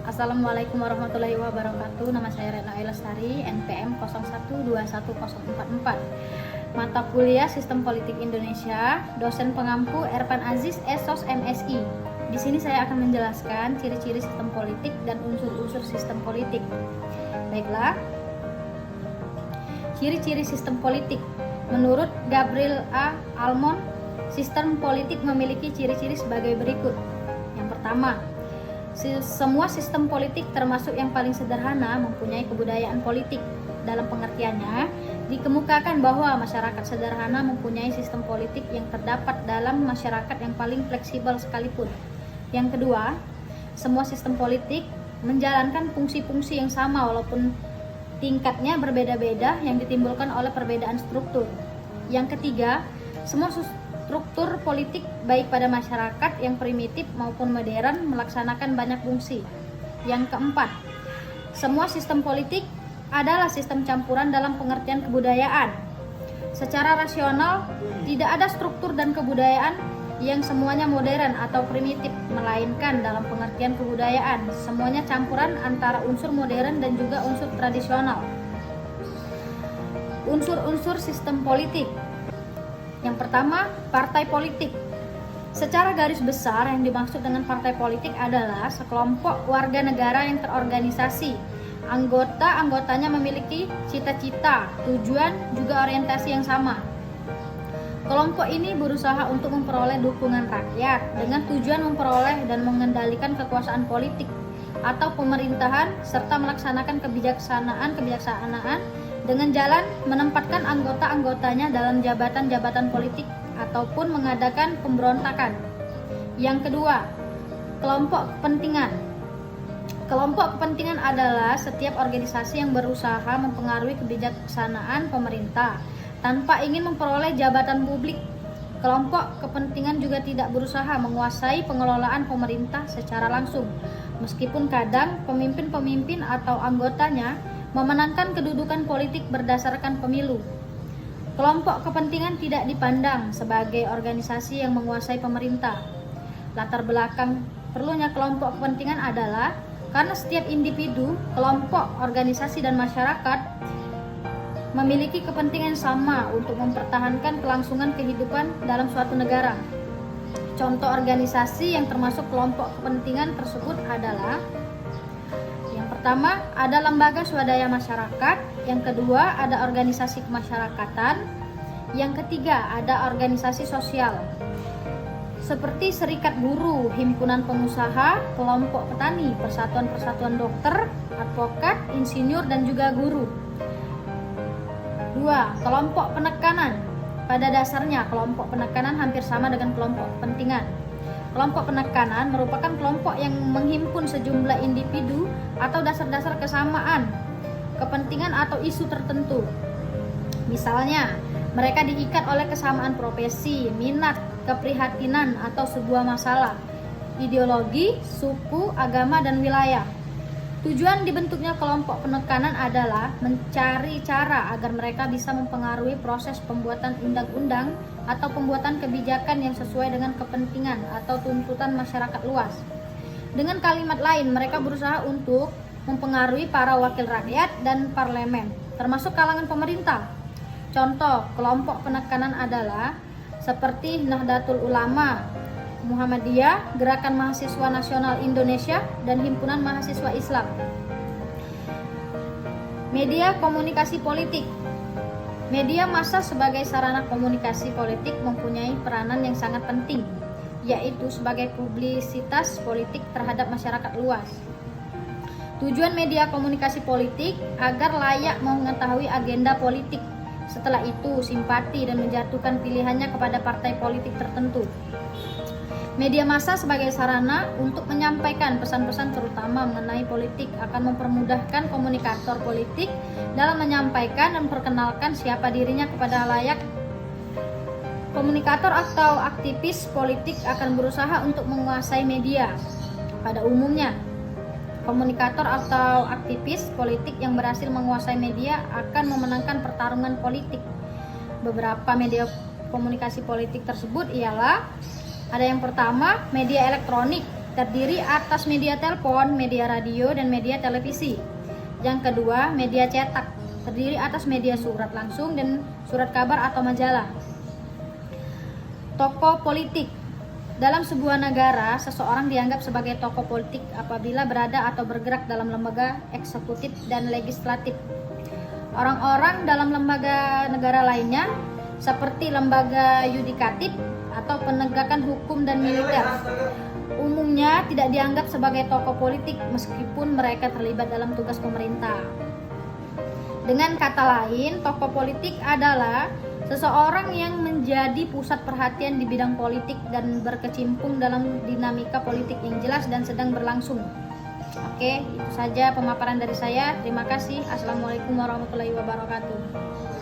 Assalamualaikum warahmatullahi wabarakatuh. Nama saya Retno Lestari, NPM 012144. Mata kuliah Sistem Politik Indonesia, dosen pengampu Ervan Aziz, Esos MSI. Di sini saya akan menjelaskan ciri-ciri sistem politik dan unsur-unsur sistem politik. Baiklah. Ciri-ciri sistem politik. Menurut Gabriel A. Almond, sistem politik memiliki ciri-ciri sebagai berikut. Yang pertama, semua sistem politik termasuk yang paling sederhana mempunyai kebudayaan politik. Dalam pengertiannya, dikemukakan bahwa masyarakat sederhana mempunyai sistem politik yang terdapat dalam masyarakat yang paling fleksibel sekalipun. Yang kedua, semua sistem politik menjalankan fungsi-fungsi yang sama walaupun tingkatnya berbeda-beda yang ditimbulkan oleh perbedaan struktur. Yang ketiga, semua struktur politik baik pada masyarakat yang primitif maupun modern melaksanakan banyak fungsi. Yang keempat, semua sistem politik adalah sistem campuran dalam pengertian kebudayaan. Secara rasional, tidak ada struktur dan kebudayaan yang semuanya modern atau primitif, melainkan dalam pengertian kebudayaan, semuanya campuran antara unsur modern dan juga unsur tradisional. Unsur-unsur sistem politik. Yang pertama, partai politik. Secara garis besar, yang dimaksud dengan partai politik adalah sekelompok warga negara yang terorganisasi. Anggota-anggotanya memiliki cita-cita, tujuan, juga orientasi yang sama. Kelompok ini berusaha untuk memperoleh dukungan rakyat dengan tujuan memperoleh dan mengendalikan kekuasaan politik atau pemerintahan serta melaksanakan kebijaksanaan dengan jalan menempatkan anggota-anggotanya dalam jabatan-jabatan politik ataupun mengadakan pemberontakan. Yang kedua, kelompok kepentingan. Kelompok kepentingan adalah setiap organisasi yang berusaha mempengaruhi kebijaksanaan pemerintah tanpa ingin memperoleh jabatan publik. Kelompok kepentingan juga tidak berusaha menguasai pengelolaan pemerintah secara langsung, meskipun kadang pemimpin-pemimpin atau anggotanya memenangkan kedudukan politik berdasarkan pemilu. Kelompok kepentingan tidak dipandang sebagai organisasi yang menguasai pemerintah. Latar belakang perlunya kelompok kepentingan adalah karena setiap individu, kelompok, organisasi, dan masyarakat memiliki kepentingan sama untuk mempertahankan kelangsungan kehidupan dalam suatu negara. Contoh organisasi yang termasuk kelompok kepentingan tersebut adalah: pertama, ada lembaga swadaya masyarakat. Yang kedua, ada organisasi kemasyarakatan. Yang ketiga, ada organisasi sosial seperti serikat buruh, himpunan pengusaha, kelompok petani, persatuan-persatuan dokter, advokat, insinyur, dan juga guru. 2. Kelompok penekanan. Pada dasarnya, kelompok penekanan hampir sama dengan kelompok kepentingan. Kelompok penekanan merupakan kelompok yang menghimpun sejumlah individu atau dasar-dasar kesamaan, kepentingan atau isu tertentu. Misalnya, mereka diikat oleh kesamaan profesi, minat, keprihatinan, atau sebuah masalah, ideologi, suku, agama, dan wilayah. Tujuan dibentuknya kelompok penekanan adalah mencari cara agar mereka bisa mempengaruhi proses pembuatan undang-undang atau pembuatan kebijakan yang sesuai dengan kepentingan atau tuntutan masyarakat luas. Dengan kalimat lain, mereka berusaha untuk mempengaruhi para wakil rakyat dan parlemen, termasuk kalangan pemerintah. Contoh kelompok penekanan adalah seperti Nahdlatul Ulama, Muhammadiyah, Gerakan Mahasiswa Nasional Indonesia, dan Himpunan Mahasiswa Islam. Media komunikasi politik. Media massa sebagai sarana komunikasi politik mempunyai peranan yang sangat penting, yaitu sebagai publisitas politik terhadap masyarakat luas. Tujuan media komunikasi politik agar layak mengetahui agenda politik, setelah itu simpati dan menjatuhkan pilihannya kepada partai politik tertentu. Media massa sebagai sarana untuk menyampaikan pesan-pesan terutama mengenai politik akan mempermudahkan komunikator politik dalam menyampaikan dan memperkenalkan siapa dirinya kepada layak. Komunikator atau aktivis politik akan berusaha untuk menguasai media. Pada umumnya, komunikator atau aktivis politik yang berhasil menguasai media akan memenangkan pertarungan politik. Beberapa media komunikasi politik tersebut ialah: ada yang pertama, media elektronik. terdiri atas media telepon, media radio, dan media televisi. Yang kedua, media cetak, terdiri atas media surat langsung dan surat kabar atau majalah. Tokoh politik. Dalam sebuah negara, seseorang dianggap sebagai tokoh politik apabila berada atau bergerak dalam lembaga eksekutif dan legislatif. Orang-orang dalam lembaga negara lainnya, seperti lembaga yudikatif atau penegakan hukum dan militer, umumnya tidak dianggap sebagai tokoh politik meskipun mereka terlibat dalam tugas pemerintah. Dengan kata lain, tokoh politik adalah seseorang yang menjadi pusat perhatian di bidang politik dan berkecimpung dalam dinamika politik yang jelas dan sedang berlangsung. Oke, itu saja pemaparan dari saya. Terima kasih. Assalamualaikum warahmatullahi wabarakatuh.